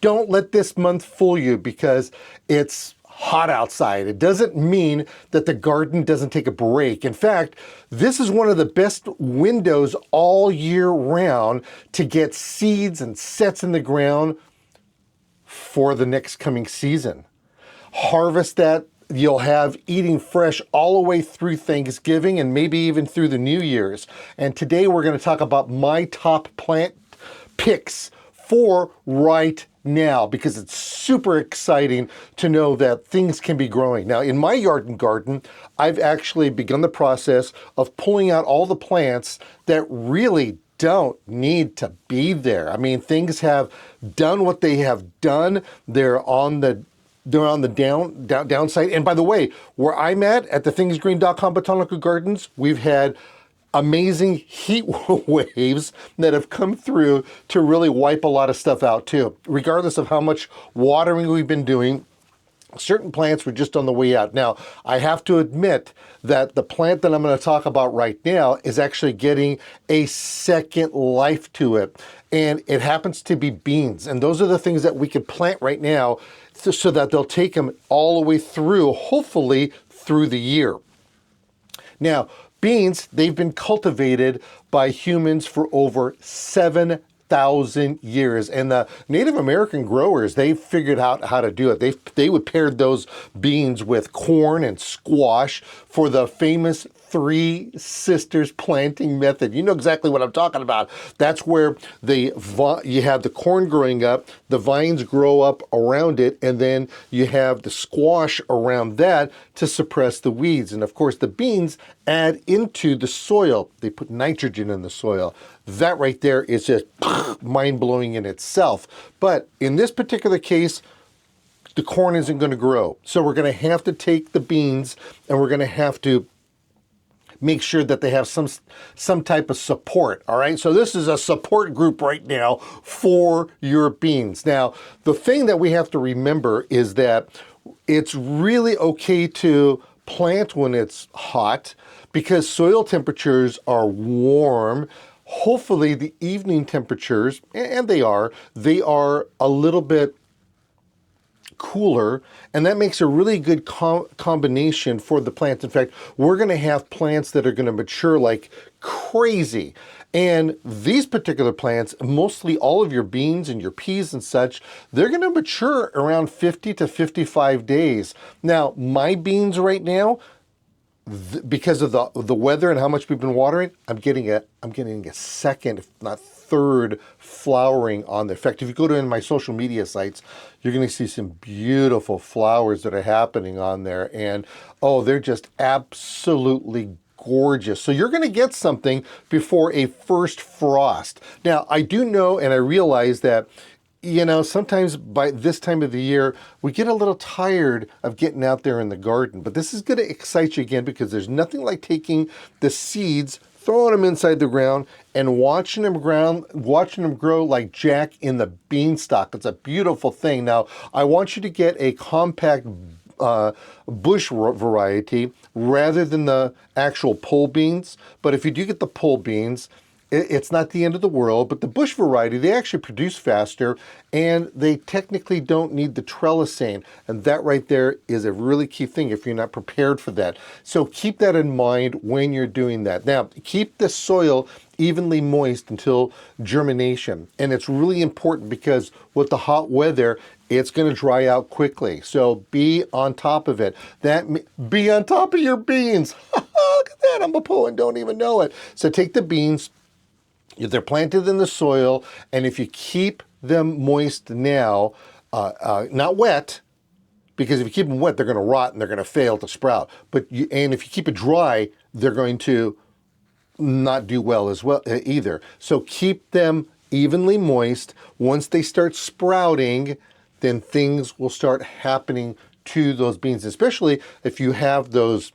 don't let this month fool you because it's hot outside. It doesn't mean that the garden doesn't take a break. In fact, this is one of the best windows all year round to get seeds and sets in the ground for the next coming season. Harvest that. You'll have eating fresh all the way through Thanksgiving and maybe even through the New Year's. And today we're going to talk about my top plant picks for right now, because it's super exciting to know that things can be growing. Now, in my yard and garden, I've actually begun the process of pulling out all the plants that really don't need to be there. I mean, things have done what they have done. They're on the downside. And by the way, where I'm at the thingsgreen.com Botanical Gardens, we've had amazing heat waves that have come through to really wipe a lot of stuff out too. Regardless of how much watering we've been doing, certain plants were just on the way out. Now, I have to admit that the plant that I'm going to talk about right now is actually getting a second life to it. And it happens to be beans. And those are the things that we can plant right now so that they'll take them all the way through, hopefully through the year. Now, beans, they've been cultivated by humans for over 7,000 years. And the Native American growers, they figured out how to do it. They would pair those beans with corn and squash for the famous Three Sisters planting method. You know exactly what I'm talking about. That's where you have the corn growing up, the vines grow up around it, and then you have the squash around that to suppress the weeds. And of course, the beans add into the soil. They put nitrogen in the soil. That right there is just mind-blowing in itself. But in this particular case, the corn isn't going to grow. So we're going to have to take the beans and we're going to have to make sure that they have some type of support, all right? So this is a support group right now for your beans. Now, the thing that we have to remember is that it's really okay to plant when it's hot because soil temperatures are warm. Hopefully the evening temperatures, and they are a little bit cooler, and that makes a really good combination for the plants. In fact, we're going to have plants that are going to mature like crazy. And these particular plants, mostly all of your beans and your peas and such, they're going to mature around 50 to 55 days. Now, my beans right now, because of the weather and how much we've been watering, I'm getting a second, if not third, flowering on there. In fact, if you go to my social media sites, you're going to see some beautiful flowers that are happening on there, and oh, they're just absolutely gorgeous. So you're going to get something before a first frost. Now, I do know and I realize that, you know, sometimes by this time of the year, we get a little tired of getting out there in the garden, but this is going to excite you again because there's nothing like taking the seeds, throwing them inside the ground, and watching them grow like Jack in the beanstalk. It's a beautiful thing. Now, I want you to get a compact bush variety rather than the actual pole beans. But if you do get the pole beans, it's not the end of the world, but the bush variety, they actually produce faster and they technically don't need the trellising. And that right there is a really key thing if you're not prepared for that. So keep that in mind when you're doing that. Now, keep the soil evenly moist until germination. And it's really important because with the hot weather, it's going to dry out quickly. So be on top of it. Be on top of your beans. Look at that, I'm a poet and don't even know it. So take the beans, they're planted in the soil, and if you keep them moist now, not wet, because if you keep them wet, they're going to rot and they're going to fail to sprout. And if you keep it dry, they're going to not do well as well either. So keep them evenly moist. Once they start sprouting, then things will start happening to those beans, especially if you have those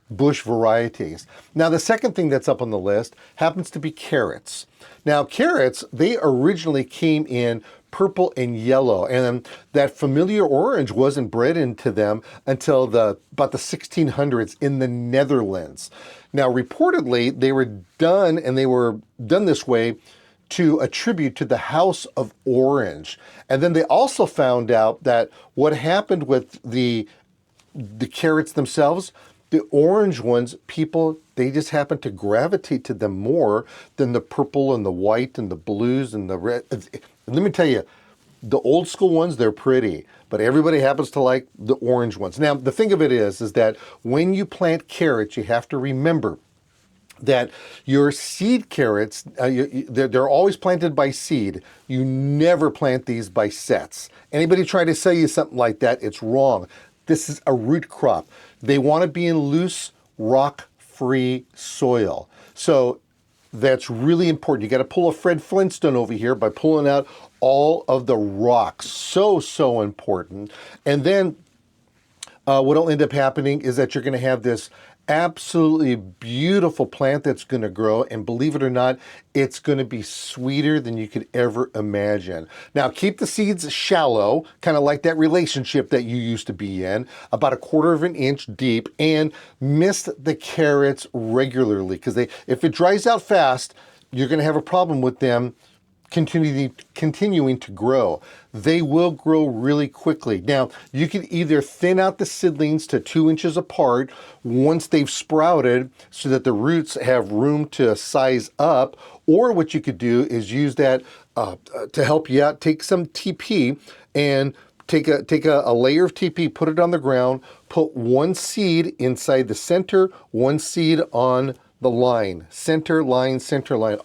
bush varieties. Now, the second thing that's up on the list happens to be carrots. Now, carrots, they originally came in purple and yellow, and that familiar orange wasn't bred into them until about the 1600s in the Netherlands. Now, reportedly, they were done this way to attribute to the House of Orange. And then they also found out that what happened with the carrots themselves, the orange ones, people, they just happen to gravitate to them more than the purple and the white and the blues and the red. And let me tell you, the old school ones, they're pretty, but everybody happens to like the orange ones. Now, the thing of it is that when you plant carrots, you have to remember that your seed carrots, they're always planted by seed. You never plant these by sets. Anybody try to sell you something like that, it's wrong. This is a root crop. They want to be in loose, rock-free soil. So that's really important. You got to pull a Fred Flintstone over here by pulling out all of the rocks. So important. And then what'll end up happening is that you're going to have this absolutely beautiful plant that's going to grow, and believe it or not, it's going to be sweeter than you could ever imagine. Now, keep the seeds shallow, kind of like that relationship that you used to be in, about 1/4 of an inch deep, and mist the carrots regularly, because if it dries out fast, you're going to have a problem with them continuing to grow. They will grow really quickly. Now, you can either thin out the seedlings to 2 inches apart once they've sprouted so that the roots have room to size up, or what you could do is use that to help you out. Take some TP and take a layer of TP, put it on the ground, put one seed inside the center, one seed on the line, center line,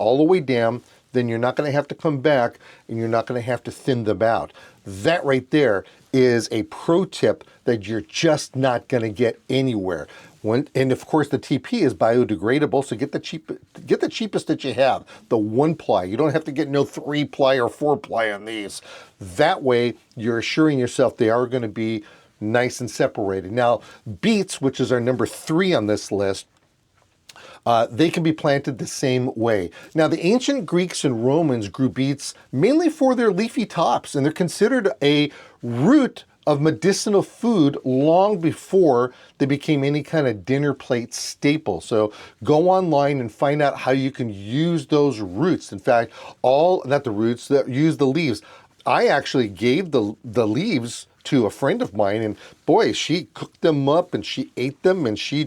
all the way down. Then you're not going to have to come back and you're not going to have to thin them out. That right there is a pro tip that you're just not going to get anywhere. And of course the TP is biodegradable, so get the cheapest that you have, the 1-ply. You don't have to get no 3-ply or 4-ply on these. That way you're assuring yourself they are going to be nice and separated. Now, beets, which is our number 3 on this list, they can be planted the same way. Now, the ancient Greeks and Romans grew beets mainly for their leafy tops, and they're considered a root of medicinal food long before they became any kind of dinner plate staple. So go online and find out how you can use those roots. In fact, not the roots, use the leaves. I actually gave the leaves to a friend of mine, and boy, she cooked them up and she ate them, and she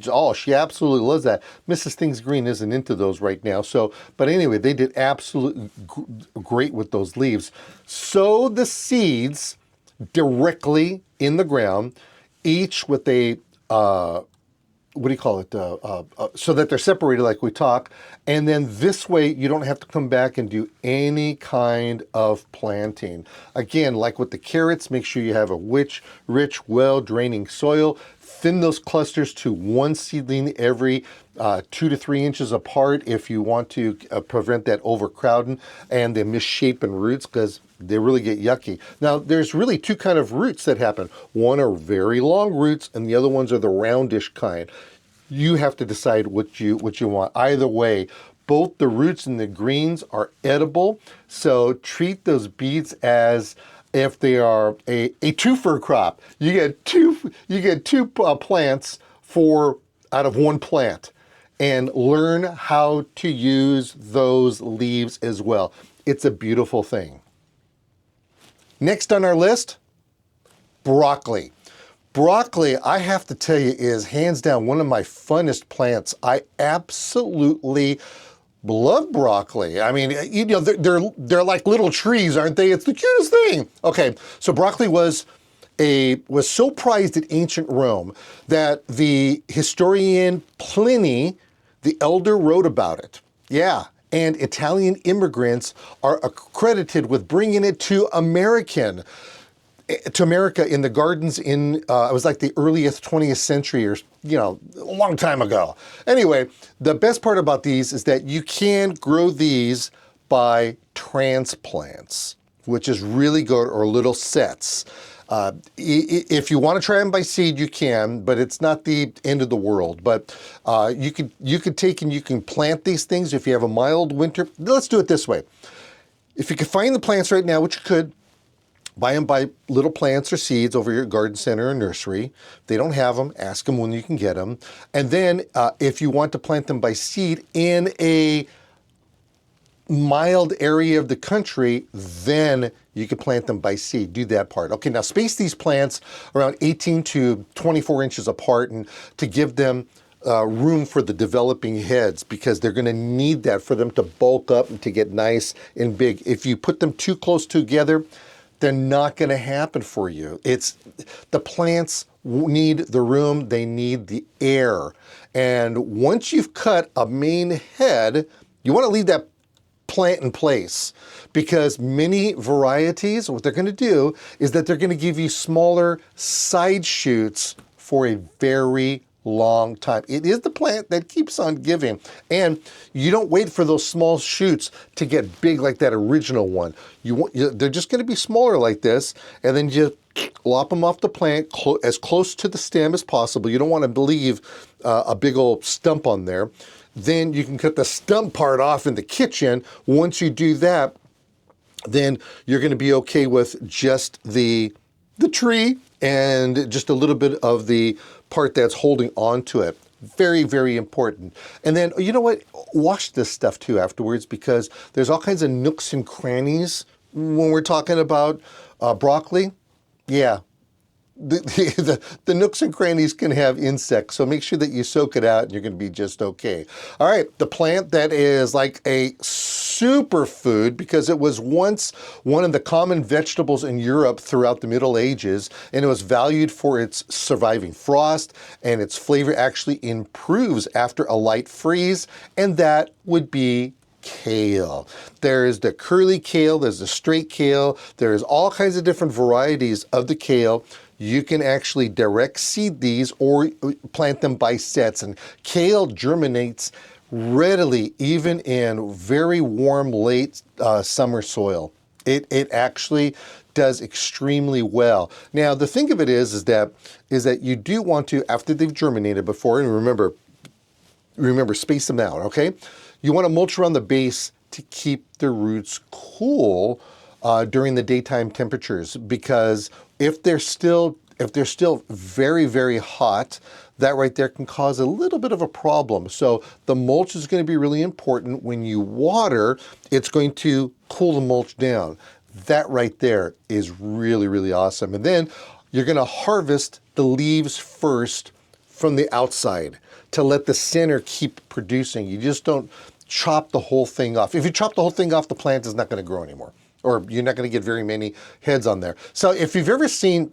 absolutely loves that. Mrs. Things Green isn't into those right now, but anyway, they did absolutely great with those leaves. Sow the seeds directly in the ground, each with a what do you call it, so that they're separated like we talk, and then this way you don't have to come back and do any kind of planting. Again, like with the carrots, make sure you have a rich, well-draining soil. Thin those clusters to one seedling every 2 to 3 inches apart if you want to prevent that overcrowding and the misshapen roots, because they really get yucky. Now, there's really 2 kind of roots that happen. One are very long roots, and the other ones are the roundish kind. You have to decide what you want. Either way, both the roots and the greens are edible, so treat those beets as if they are a Two-Fer crop. You get two plants out of one plant, and learn how to use those leaves as well. It's a beautiful thing. Next on our list, broccoli. Broccoli, I have to tell you, is hands down one of my funnest plants. I absolutely love broccoli. I mean, they're like little trees, aren't they? It's the cutest thing. Okay, so broccoli was so prized in ancient Rome that the historian Pliny the Elder wrote about it. Yeah, and Italian immigrants are accredited with bringing it to America in the gardens in, it was like the earliest 20th century, or, a long time ago. Anyway, the best part about these is that you can grow these by transplants, which is really good, or little sets. If you want to try them by seed, you can, but it's not the end of the world. But you could take and you can plant these things if you have a mild winter. Let's do it this way. If you can find the plants right now, which you could, buy them by little plants or seeds over your garden center or nursery. If they don't have them, ask them when you can get them. And then if you want to plant them by seed in a mild area of the country, then you can plant them by seed. Do that part. Okay, now space these plants around 18 to 24 inches apart, and to give them room for the developing heads, because they're going to need that for them to bulk up and to get nice and big. If you put them too close together, they're not going to happen for you. It's the plants need the room, they need the air. And once you've cut a main head, you want to leave that plant in place, because many varieties, what they're going to do is that they're going to give you smaller side shoots for a very long time. It is the plant that keeps on giving, and you don't wait for those small shoots to get big like that original one. They're just going to be smaller like this, and then you lop them off the plant as close to the stem as possible. You don't want to leave a big old stump on there. Then you can cut the stump part off in the kitchen. Once you do that, then you're going to be okay with just the tree and just a little bit of the part that's holding on to it. Very, very important. And then, you know what? Wash this stuff too afterwards, because there's all kinds of nooks and crannies when we're talking about broccoli. Yeah. The nooks and crannies can have insects, so make sure that you soak it out and you're going to be just okay. All right, the plant that is like a superfood, because it was once one of the common vegetables in Europe throughout the Middle Ages, and it was valued for its surviving frost, and its flavor actually improves after a light freeze, and that would be kale. There's the curly kale, there's the straight kale, there's all kinds of different varieties of the kale. You can actually direct seed these or plant them by sets, and kale germinates readily even in very warm late summer soil. It actually does extremely well. Now the thing of it is that you do want to, after they've germinated before, and remember space them out, okay? You want to mulch around the base to keep the roots cool during the daytime temperatures, because if they're still very, very hot, that right there can cause a little bit of a problem. So the mulch is going to be really important. When you water, it's going to cool the mulch down. That right there is really, really awesome. And then you're going to harvest the leaves first from the outside to let the center keep producing. You just don't chop the whole thing off. If you chop the whole thing off, the plant is not going to grow anymore, or you're not going to get very many heads on there. So if you've ever seen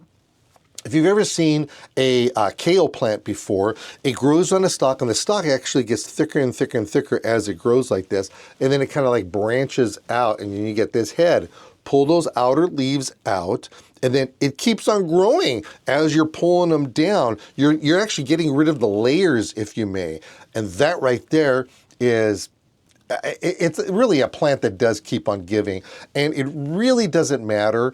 a kale plant before, it grows on a stalk, and the stalk actually gets thicker and thicker and thicker as it grows like this, and then it kind of like branches out, and then you get this head. Pull those outer leaves out, and then it keeps on growing as you're pulling them down. You're actually getting rid of the layers, if you may, and that right there is, it's really a plant that does keep on giving, and it really doesn't matter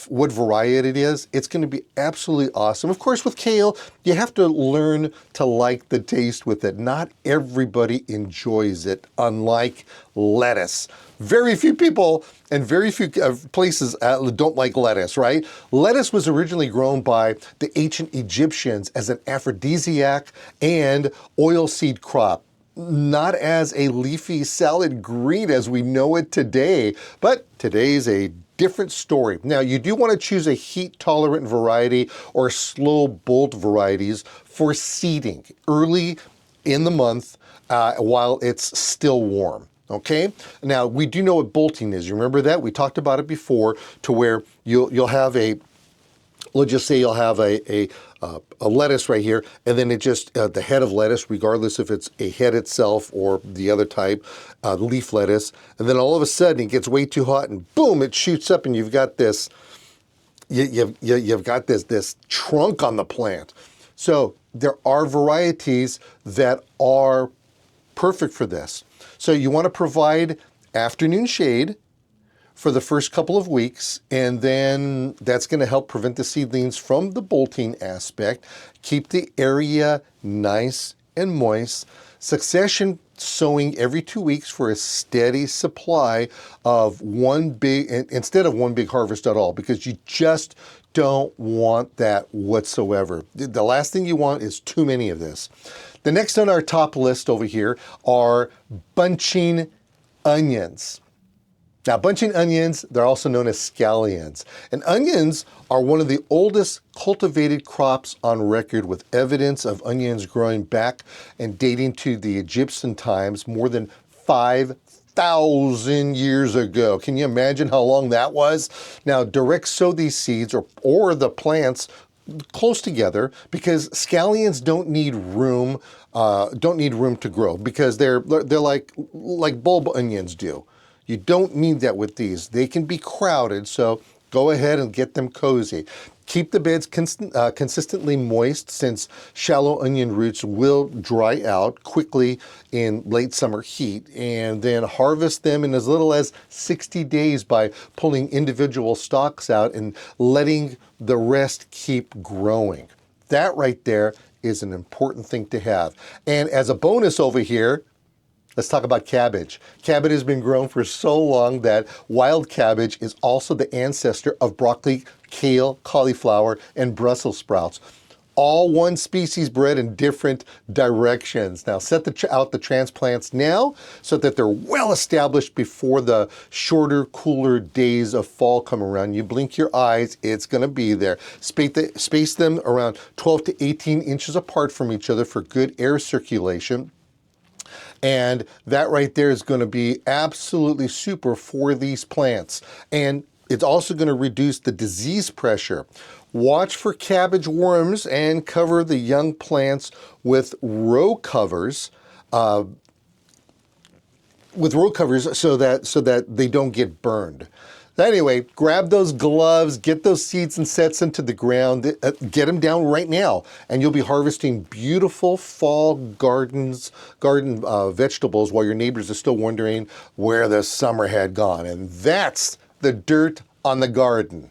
what variety it is. It's going to be absolutely awesome. Of course, with kale, you have to learn to like the taste with it. Not everybody enjoys it, unlike lettuce. Very few people and very few places don't like lettuce, right? Lettuce was originally grown by the ancient Egyptians as an aphrodisiac and oilseed crop, not as a leafy salad green as we know it today, but today's a different story. Now, you do want to choose a heat-tolerant variety or slow bolt varieties for seeding early in the month while it's still warm. Okay, now we do know what bolting is. You remember that? We talked about it before, to where you'll have let's just say you'll have a lettuce right here, and then it just, the head of lettuce, regardless if it's a head itself or the other type, leaf lettuce, and then all of a sudden it gets way too hot and boom, it shoots up, and you've got this, you've got this trunk on the plant. So there are varieties that are perfect for this. So you want to provide afternoon shade for the first couple of weeks, and then that's going to help prevent the seedlings from the bolting aspect, keep the area nice and moist. Succession sowing every 2 weeks for a steady supply of instead of one big harvest at all, because you just don't want that whatsoever. The last thing you want is too many of this. The next on our top list over here are bunching onions. Now, bunching onions, they're also known as scallions. And onions are one of the oldest cultivated crops on record, with evidence of onions growing back and dating to the Egyptian times, more than 5,000 years ago. Can you imagine how long that was? Now, direct sow these seeds or the plants close together, because scallions don't need room to grow, because they're like bulb onions do. You don't need that with these. They can be crowded, so go ahead and get them cozy. Keep the beds consistently moist, since shallow onion roots will dry out quickly in late summer heat, and then harvest them in as little as 60 days by pulling individual stalks out and letting the rest keep growing. That right there is an important thing to have. And as a bonus over here, let's talk about cabbage. Cabbage has been grown for so long that wild cabbage is also the ancestor of broccoli, kale, cauliflower, and Brussels sprouts. All one species bred in different directions. Now set out the transplants now so that they're well established before the shorter, cooler days of fall come around. You blink your eyes, it's gonna be there. Space them around 12 to 18 inches apart from each other for good air circulation. And that right there is going to be absolutely super for these plants. And it's also going to reduce the disease pressure. Watch for cabbage worms and cover the young plants with row covers. So that they don't get burned. Anyway, grab those gloves, get those seeds and sets into the ground, get them down right now, and you'll be harvesting beautiful fall garden vegetables while your neighbors are still wondering where the summer had gone. And that's the dirt on the garden.